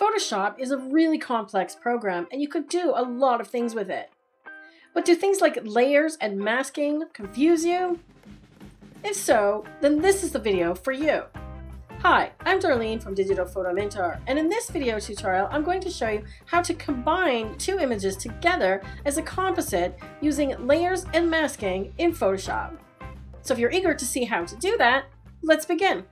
Photoshop is a really complex program and you could do a lot of things with it. But do things like layers and masking confuse you? If so, then this is the video for you. Hi, I'm Darlene from Digital Photo Mentor, and in this video tutorial I'm going to show you how to combine two images together as a composite using layers and masking in Photoshop. So if you're eager to see how to do that, let's begin.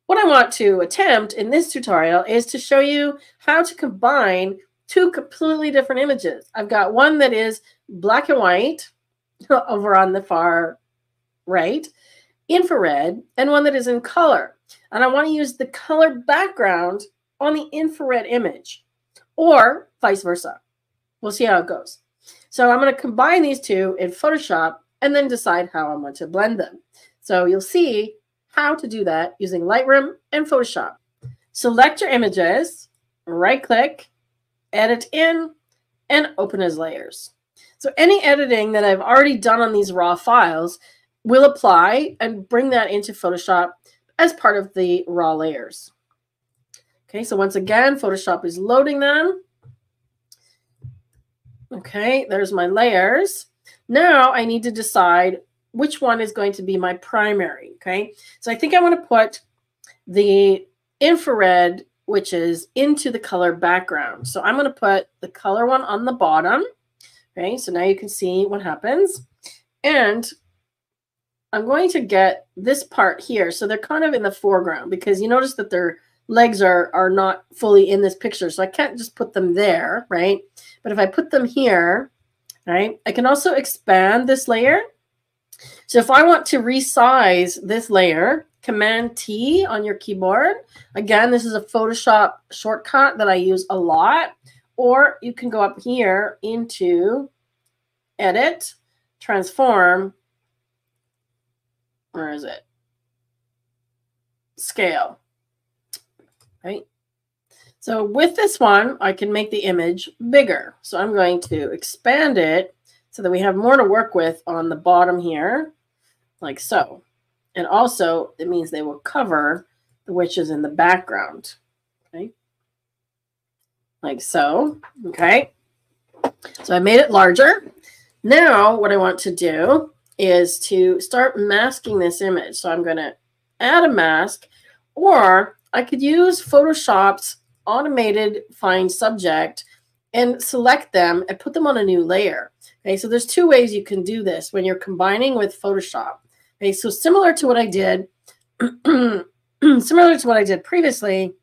What I want to attempt in this tutorial is to show you how to combine two completely different images. I've got one that is black and white over on the far right, infrared, and one that is in color. And I want to use the color background on the infrared image, or vice versa. We'll see how it goes. So I'm going to combine these two in Photoshop and then decide how I want to blend them. So you'll see how to do that using Lightroom and Photoshop. Select your images, right-click, edit in, and open as layers. So any editing that I've already done on these raw files will apply and bring that into Photoshop as part of the raw layers. Okay, so once again, Photoshop is loading them. Okay, there's my layers. Now I need to decide which one is going to be my primary, okay? So I think I want to put the infrared, which is into the color background. So I'm going to put the color one on the bottom, okay? So now you can see what happens. And I'm going to get this part here. So they're kind of in the foreground because you notice that their legs are not fully in this picture. So I can't just put them there, right? But if I put them here, right, I can also expand this layer. So if I want to resize this layer, Command T on your keyboard. Again, this is a Photoshop shortcut that I use a lot. Or you can go up here into Edit, Transform. Where is it? Scale. Right? So with this one, I can make the image bigger. So I'm going to expand it so that we have more to work with on the bottom here, like so. And also, it means they will cover the witches in the background, okay? Like so, okay? So I made it larger. Now, what I want to do is to start masking this image. So I'm going to add a mask, or I could use Photoshop's automated find subject and select them and put them on a new layer. Okay, so there's two ways you can do this when you're combining with Photoshop. Okay, so similar to what I did, previously,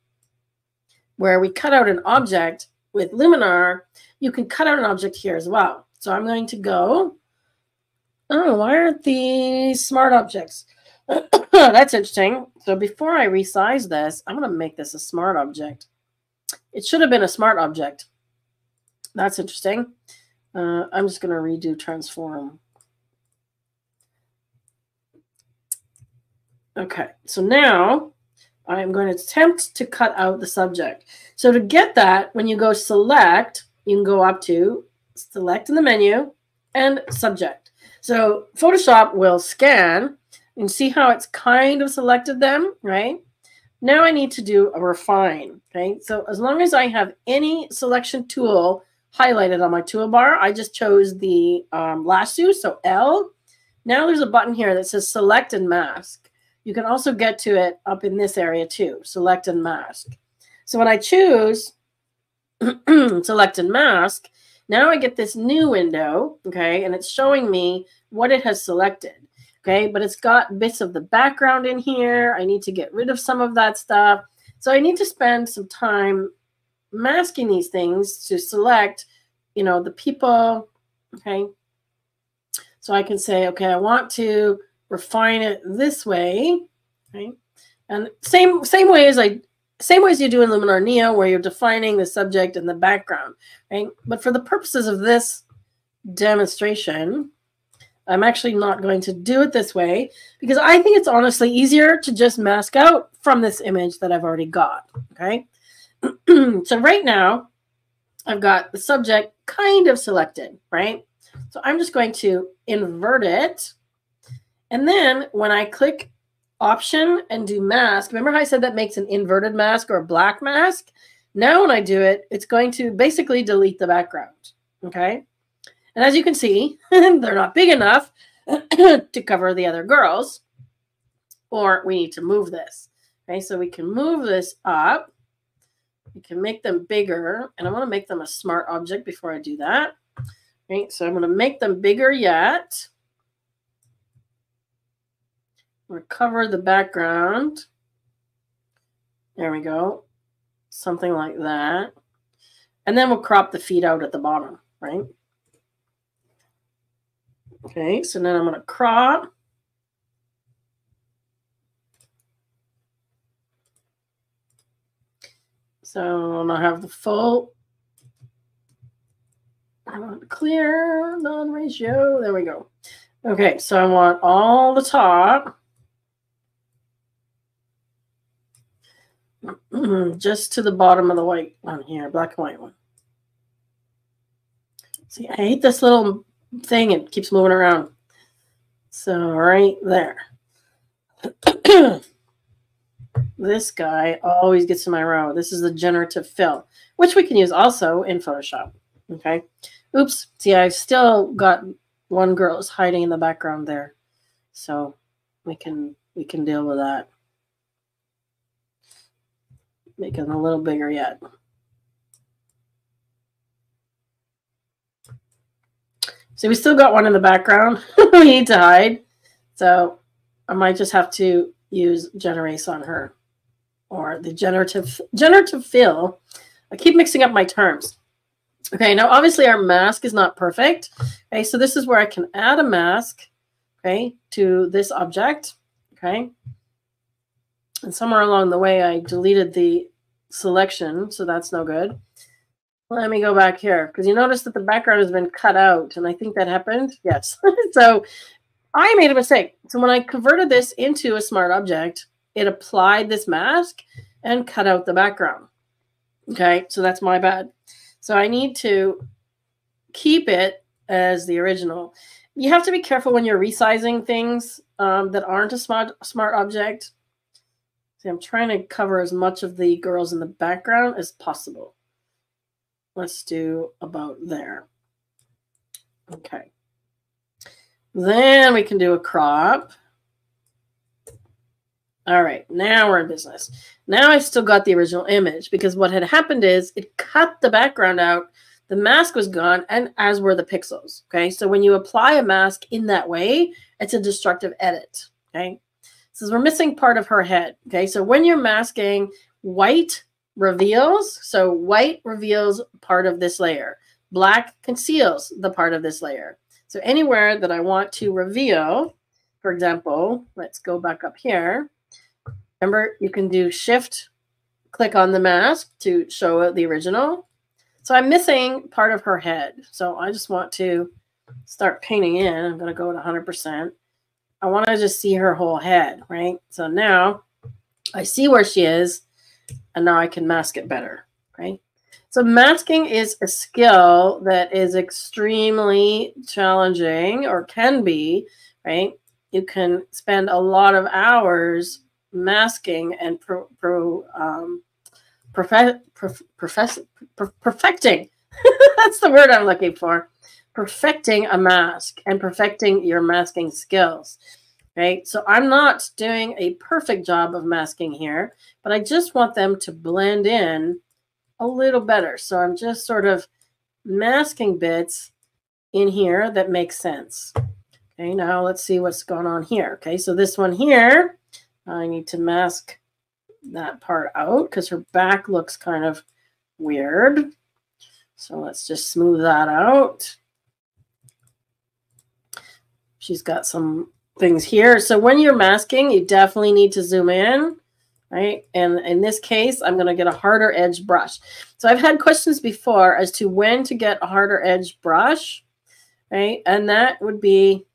where we cut out an object with Luminar, you can cut out an object here as well. So I'm going to go, oh, why aren't these smart objects? That's interesting. So before I resize this, I'm going to make this a smart object. It should have been a smart object. That's interesting. I'm just going to redo transform. Okay, so now I'm going to attempt to cut out the subject. So to get that, when you go select, you can go up to select in the menu and subject. So Photoshop will scan and see how it's kind of selected them, right? Now I need to do a refine, okay? So as long as I have any selection tool highlighted on my toolbar, I just chose the lasso, so L. Now there's a button here that says select and mask. You can also get to it up in this area too, select and mask. So when I choose select and mask, now I get this new window, okay? And it's showing me what it has selected. Okay, but it's got bits of the background in here. I need to get rid of some of that stuff. So I need to spend some time masking these things to select, you know, the people, okay? So I can say, okay, I want to refine it this way, okay? And same ways you do in Luminar Neo, where you're defining the subject and the background, right? But for the purposes of this demonstration, I'm actually not going to do it this way because I think it's honestly easier to just mask out from this image that I've already got, okay? So right now, I've got the subject kind of selected, right? So I'm just going to invert it. And then when I click Option and do mask. Remember how I said that makes an inverted mask or a black mask? Now when I do it, it's going to basically delete the background. Okay. And as you can see, they're not big enough to cover the other girls, or we need to move this. Okay, so we can move this up. We can make them bigger, and I want to make them a smart object before I do that. Okay, so I'm going to make them bigger yet. I'm going to cover the background. There we go. Something like that. And then we'll crop the feet out at the bottom, right? Okay, so then I'm going to crop. So I have the full clear non-ratio. There we go. Okay, so I want all the top. Just to the bottom of the white one here, black and white one. See, I hate this little thing. It keeps moving around. So right there. This guy always gets in my row. This is the generative fill, which we can use also in Photoshop. Okay. Oops. See, I've still got one girl is hiding in the background there. So we can deal with that. Make it a little bigger yet. So we still got one in the background we need to hide. So I might just have to use Generate on her, or the generative fill. I keep mixing up my terms. Okay, now obviously our mask is not perfect. Okay, so this is where I can add a mask, okay, to this object. Okay. And somewhere along the way I deleted the selection, so that's no good. Let me go back here, because you notice that the background has been cut out, and I think that happened. Yes. So I made a mistake. So when I converted this into a smart object, it applied this mask and cut out the background. Okay, so that's my bad. So I need to keep it as the original. You have to be careful when you're resizing things that aren't a smart object. See, I'm trying to cover as much of the girls in the background as possible. Let's do about there. Okay. Then we can do a crop. All right, now we're in business. Now I've still got the original image, because what had happened is it cut the background out, the mask was gone, and as were the pixels. Okay, so when you apply a mask in that way, it's a destructive edit. Okay, so we're missing part of her head. Okay, so when you're masking, white reveals, so white reveals part of this layer. Black conceals the part of this layer. So anywhere that I want to reveal, for example, let's go back up here. Remember, you can do Shift, click on the mask to show the original. So I'm missing part of her head. So I just want to start painting in. I'm going to go to 100%. I want to just see her whole head, right? So now I see where she is, and now I can mask it better, right? So masking is a skill that is extremely challenging, or can be, right? You can spend a lot of hours masking and perfecting. That's the word I'm looking for. Perfecting a mask and perfecting your masking skills. Right? So I'm not doing a perfect job of masking here, but I just want them to blend in a little better. So I'm just sort of masking bits in here that make sense. Okay, now let's see what's going on here. Okay, so this one here, I need to mask that part out because her back looks kind of weird. So let's just smooth that out. She's got some things here. So when you're masking, you definitely need to zoom in, right? And in this case, I'm going to get a harder edge brush. So I've had questions before as to when to get a harder edge brush, right? And that would be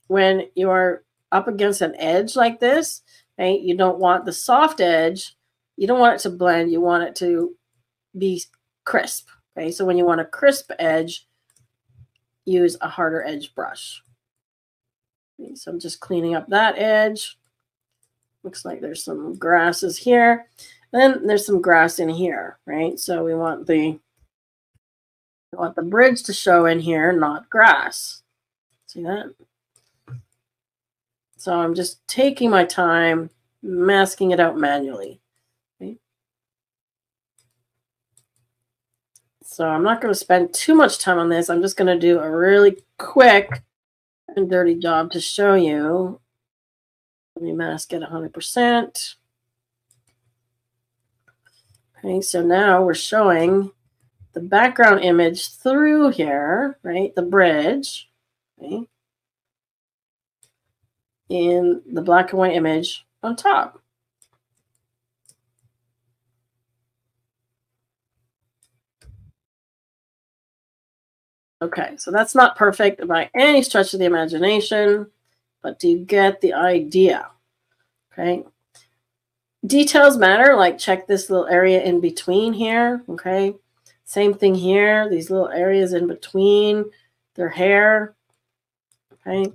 when you're up against an edge like this, right? You don't want the soft edge. You don't want it to blend. You want it to be crisp, okay? So when you want a crisp edge, use a harder edge brush. So I'm just cleaning up that edge. Looks like there's some grasses here. Then there's some grass in here, right? So we want the bridge to show in here, not grass. See that? So I'm just taking my time, masking it out manually. Okay? So I'm not going to spend too much time on this. I'm just going to do a really quick and dirty job to show you. Let me mask it 100%. Okay, so now we're showing the background image through here, right? The bridge, okay? In the black and white image on top. Okay, so that's not perfect by any stretch of the imagination, but do you get the idea? Okay. Details matter, like check this little area in between here, okay? Same thing here, these little areas in between their hair, okay?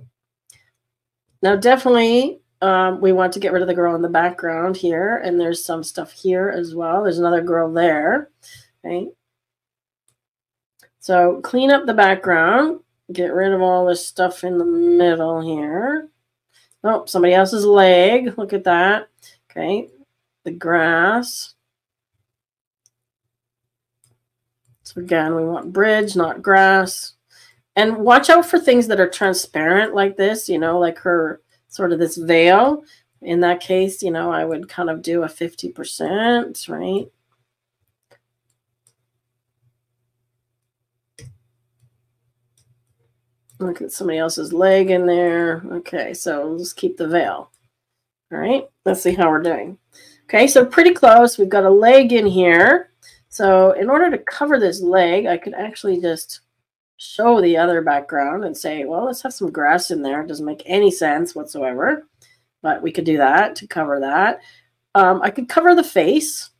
Now, definitely, we want to get rid of the girl in the background here, and there's some stuff here as well. There's another girl there, okay? So clean up the background, get rid of all this stuff in the middle here. Oh, somebody else's leg, look at that, okay? The grass. So again, we want bridge, not grass. And watch out for things that are transparent like this, you know, like her sort of this veil. In that case, you know, I would kind of do a 50%, right? Look at somebody else's leg in there. Okay, so let's keep the veil. All right, let's see how we're doing. Okay, so pretty close. We've got a leg in here. So in order to cover this leg, I could actually just show the other background and say, well, let's have some grass in there. It doesn't make any sense whatsoever, but we could do that to cover that. I could cover the face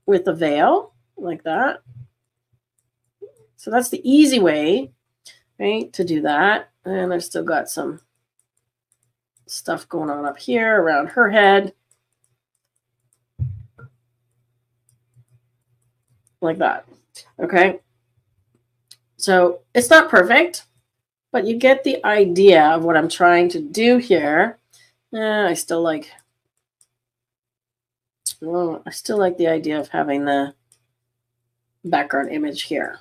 with a veil like that. So that's the easy way, right, to do that. And I've still got some stuff going on up here around her head. Like that. Okay. So it's not perfect, but you get the idea of what I'm trying to do here. I still like the idea of having the background image here.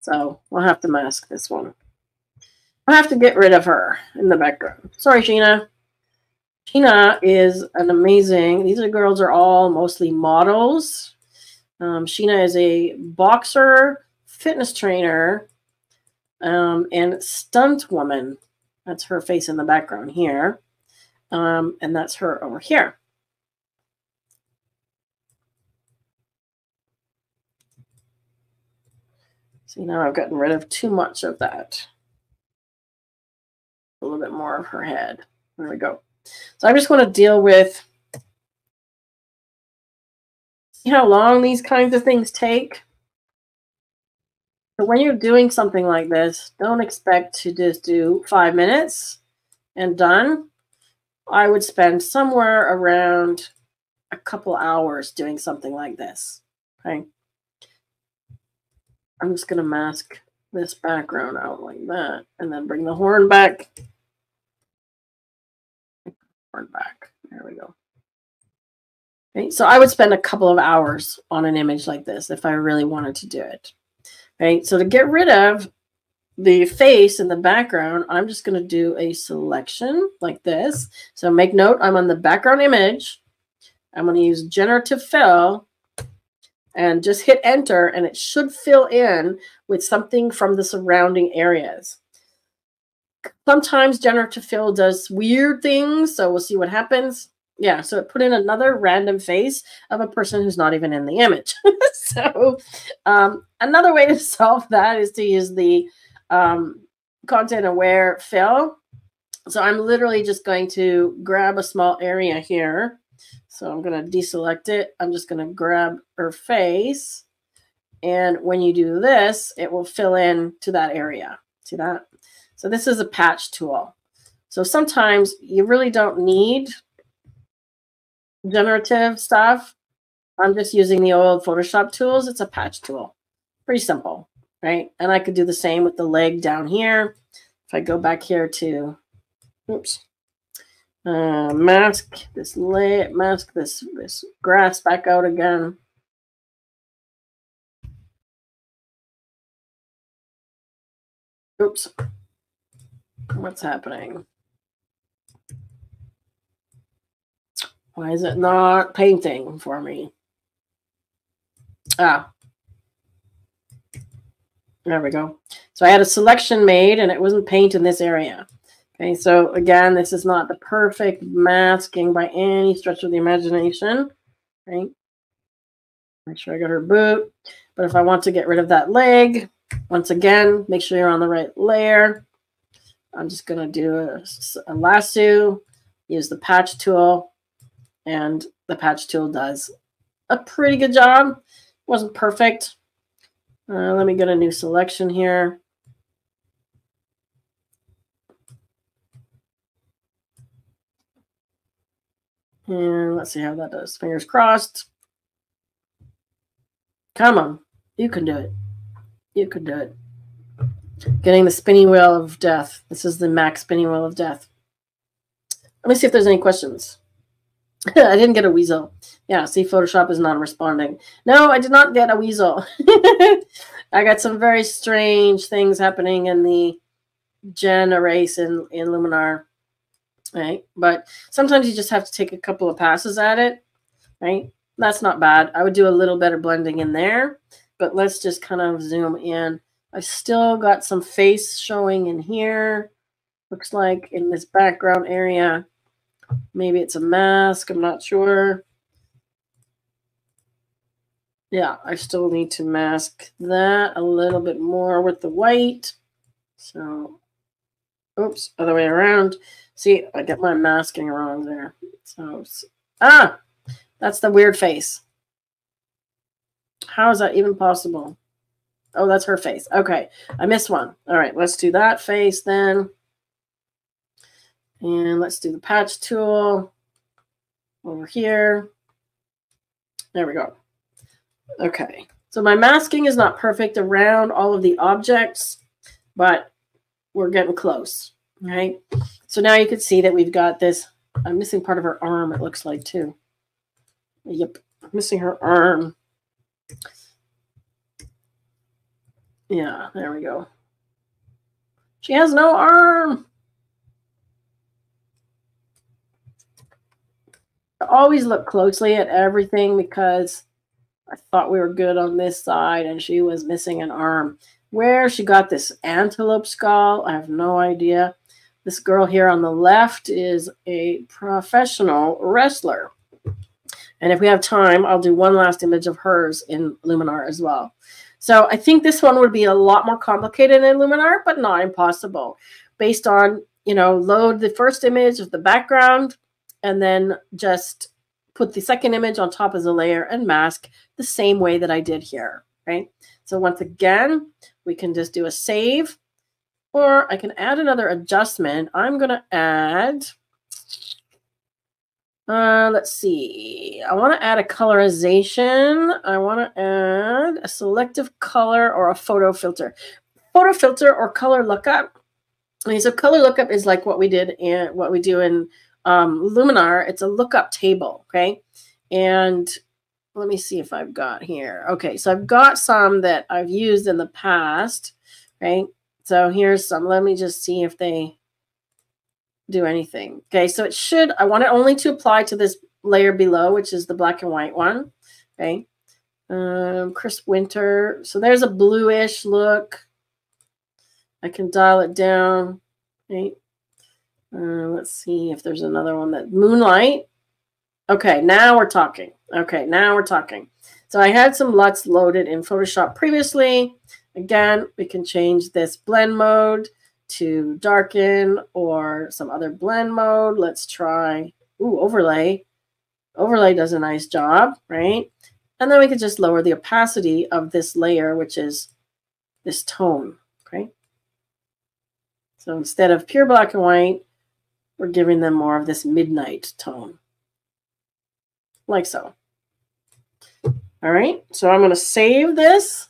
So we'll have to mask this one. I'll have to get rid of her in the background. Sorry, Sheena. Sheena is an amazing, these girls are all mostly models. Sheena is a boxer, fitness trainer, and stunt woman. That's her face in the background here. And that's her over here. See, now I've gotten rid of too much of that. A little bit more of her head. There we go. So I'm just going to deal with, see how long these kinds of things take? So when you're doing something like this, don't expect to just do 5 minutes and done. I would spend somewhere around a couple hours doing something like this. Okay. I'm just going to mask this background out like that and then bring the horn back. Horn back. There we go. Okay, so I would spend a couple of hours on an image like this if I really wanted to do it. Okay, so to get rid of the face in the background, I'm just going to do a selection like this. So make note, I'm on the background image. I'm going to use Generative Fill and just hit enter, and it should fill in with something from the surrounding areas. Sometimes Generative Fill does weird things, so we'll see what happens. Yeah, so it put in another random face of a person who's not even in the image. So another way to solve that is to use the content aware fill. So I'm literally just going to grab a small area here. So I'm going to deselect it. I'm just going to grab her face. And when you do this, it will fill in to that area. See that? So this is a patch tool. So sometimes you really don't need generative stuff, I'm just using the old Photoshop tools. It's a patch tool. Pretty simple, right? And I could do the same with the leg down here. If I go back here to, oops, mask this leg, mask this grass back out again. Oops. What's happening? Why is it not painting for me? Ah, there we go. So I had a selection made and it wasn't paint in this area. Okay, so again, this is not the perfect masking by any stretch of the imagination. Right? Make sure I got her boot. But if I want to get rid of that leg, once again, make sure you're on the right layer. I'm just going to do a lasso, use the patch tool, and the patch tool does a pretty good job. Wasn't perfect. Let me get a new selection here. And let's see how that does. Fingers crossed. Come on. You can do it. You can do it. Getting the spinning wheel of death. This is the max spinning wheel of death. Let me see if there's any questions. I didn't get a weasel. Yeah, see, Photoshop is not responding. No, I did not get a weasel. I got some very strange things happening in the gen erase in Luminar. Right? But sometimes you just have to take a couple of passes at it. Right? That's not bad. I would do a little better blending in there. But let's just kind of zoom in. I've still got some face showing in here. Looks like in this background area. Maybe it's a mask. I'm not sure. Yeah, I still need to mask that a little bit more with the white. So, oops, other way around. See, I get my masking wrong there. So, that's the weird face. How is that even possible? Oh, that's her face. Okay, I missed one. All right, let's do that face then. And let's do the patch tool over here. There we go. Okay, so my masking is not perfect around all of the objects, but we're getting close, right? So now you can see that we've got this. I'm missing part of her arm, it looks like, too. Yep, I'm missing her arm. Yeah, there we go. She has no arm. I always look closely at everything because I thought we were good on this side and she was missing an arm. Where she got this antelope skull, I have no idea. This girl here on the left is a professional wrestler. And if we have time, I'll do one last image of hers in Luminar as well. So I think this one would be a lot more complicated in Luminar, but not impossible. Based on, you know, load the first image of the background and then just put the second image on top as a layer and mask the same way that I did here, right? So once again, we can just do a save, or I can add another adjustment. I'm going to add, let's see. I want to add a colorization. I want to add a selective color or a photo filter. Photo filter or color lookup. Okay, so color lookup is like what we did and what we do in Luminar. It's a lookup table, okay? And let me see if I've got here. Okay, so I've got some that I've used in the past, right? So here's some. Let me just see if they do anything. Okay, so it should, I want it only to apply to this layer below, which is the black and white one, okay? Crisp winter. So there's a bluish look. I can dial it down, right? Let's see if there's another one that moonlight. Okay, now we're talking. Okay, now we're talking. So I had some LUTs loaded in Photoshop previously. Again, we can change this blend mode to darken or some other blend mode. Let's try, overlay. Overlay does a nice job, right? And then we could just lower the opacity of this layer, which is this tone, okay? So instead of pure black and white, we're giving them more of this midnight tone. like so. All right, so I'm going to save this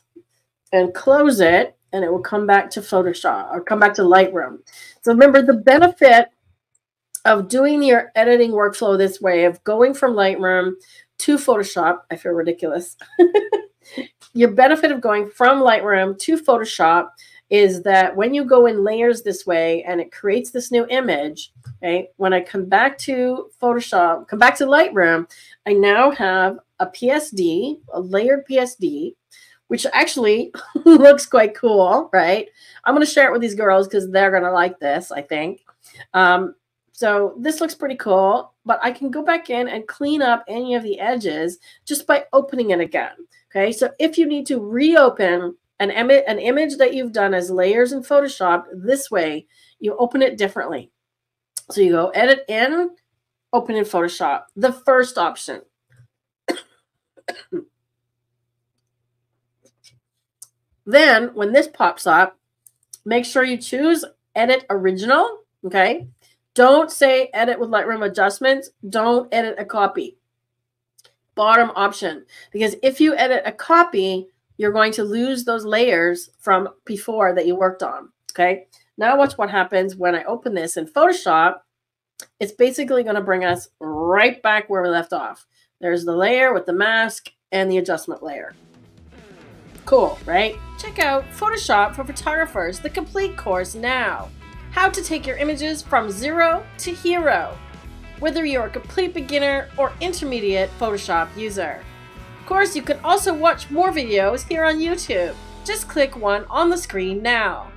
and close it, and it will come back to Photoshop or come back to Lightroom. So remember, the benefit of doing your editing workflow this way, of going from Lightroom to Photoshop, I feel ridiculous. Your benefit of going from Lightroom to Photoshop is that when you go in layers this way and it creates this new image, okay, when I come back to Photoshop, come back to Lightroom, I now have a PSD, a layered PSD, which actually looks quite cool, right? I'm going to share it with these girls because they're going to like this, I think. So this looks pretty cool, but I can go back in and clean up any of the edges just by opening it again. Okay, so if you need to reopen an image that you've done as layers in Photoshop this way, you open it differently. So you go edit in, open in Photoshop, the first option. Then when this pops up, make sure you choose edit original, okay? Don't say edit with Lightroom adjustments. Don't edit a copy. Bottom option, because if you edit a copy, you're going to lose those layers from before that you worked on, okay? Now watch what happens when I open this in Photoshop. It's basically going to bring us right back where we left off. There's the layer with the mask and the adjustment layer. Cool, right? Check out Photoshop for Photographers, the complete course now. How to take your images from zero to hero, whether you're a complete beginner or intermediate Photoshop user. Of course, you can also watch more videos here on YouTube. Just click one on the screen now.